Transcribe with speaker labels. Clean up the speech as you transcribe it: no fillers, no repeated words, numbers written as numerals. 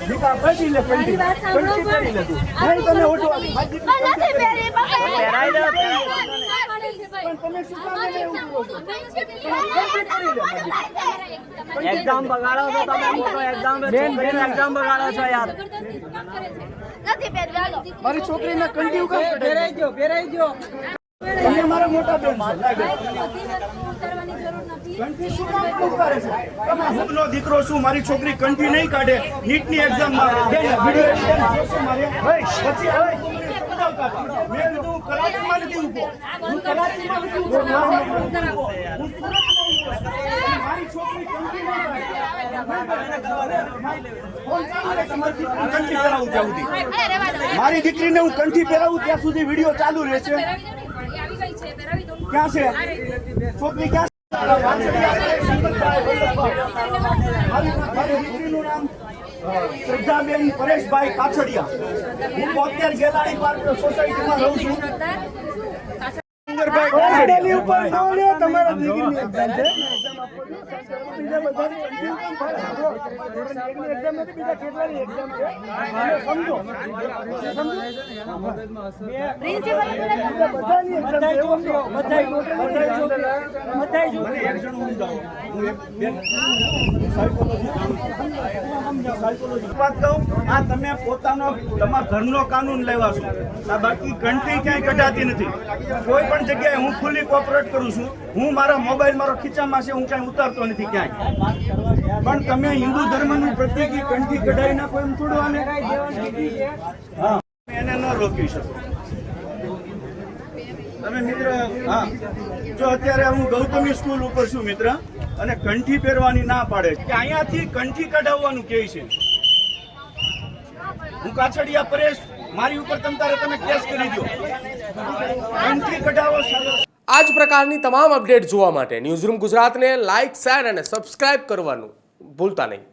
Speaker 1: દીકા પડી લે કંટી કરી લે તું નહીં તને ઓટો પહેરાઈ દે પણ તમે શું કામ એવું કરો છો એક્ઝામ બગાડો છો તમે મોટો એક્ઝામ બગાડો છો યાર
Speaker 2: નથી પહેરવાનો
Speaker 1: મારી છોકરીને કંટી ઉકા પહેરાઈ ગયો તમે મારા મોટા બેન છો કંઠી શું કામ કરે છે તમે હુકનો દીકરો છું મારી છોકરી કંઠી નહીં કાઢે નીટની એક્ઝામમાં વિડિયો જોશે મારે પછી હવે મેં કીધું કરાચીમાં નથી ઊભો હું કરાચીમાં નથી ઊભો મારી છોકરી કંઠી મારી દીકરીને હું કંઠી પહેરાવું ત્યાં સુધી વિડિયો ચાલુ રહેશે ક્યાં છે છોકરી ક્યાં મારી દીકરીનું નામ શ્રદ્ધાબેન પરેશભાઈ કાછડિયા હું 72 ગેલાડી પાર્ક સોસાયટીમાં રહું છું તમારા દીકરીની એક્ઝામ છે બીજા બધાની એક્ઝામ નથી બીજા કેટલાની એક્ઝામ છે સમજો બધાની એક્ઝામ આ તમે પોતાનો તમારા ઘરનો કાનૂન લેવા છો આ બાકી ઘંટી ક્યાંય કઢાતી નથી કોઈ પણ જગ્યાએ હું ખુલ્લી કોઓપરેટ કરું છું હું મારા મોબાઈલ મારો ખીચામાં છે હું ક્યાંય ઉતારતો નથી ક્યાંય પણ તમે હિન્દુ ધર્મનું પ્રત્યેક કંઠી કઢાઈ નાખો એમ છોડવાને હા એને ન રોકી શકો તમે મિત્ર હા જો અત્યારે હું ગૌતમી સ્કૂલ ઉપર છું મિત્ર અને કંઠી પહેરવાની ના પાડે કે અહીંયાથી કંઠી કઢાવવાનું કહે છે હું કાછડિયા પરેશ મારી ઉપર તમે કેસ કરી દો કંઠી કઢાવો
Speaker 3: આ જ પ્રકારની તમામ અપડેટ જોવા માટે ન્યૂઝરૂમ ગુજરાતને લાઇક, શેર અને સબસ્ક્રાઇબ કરવાનું ભૂલતા નહીં.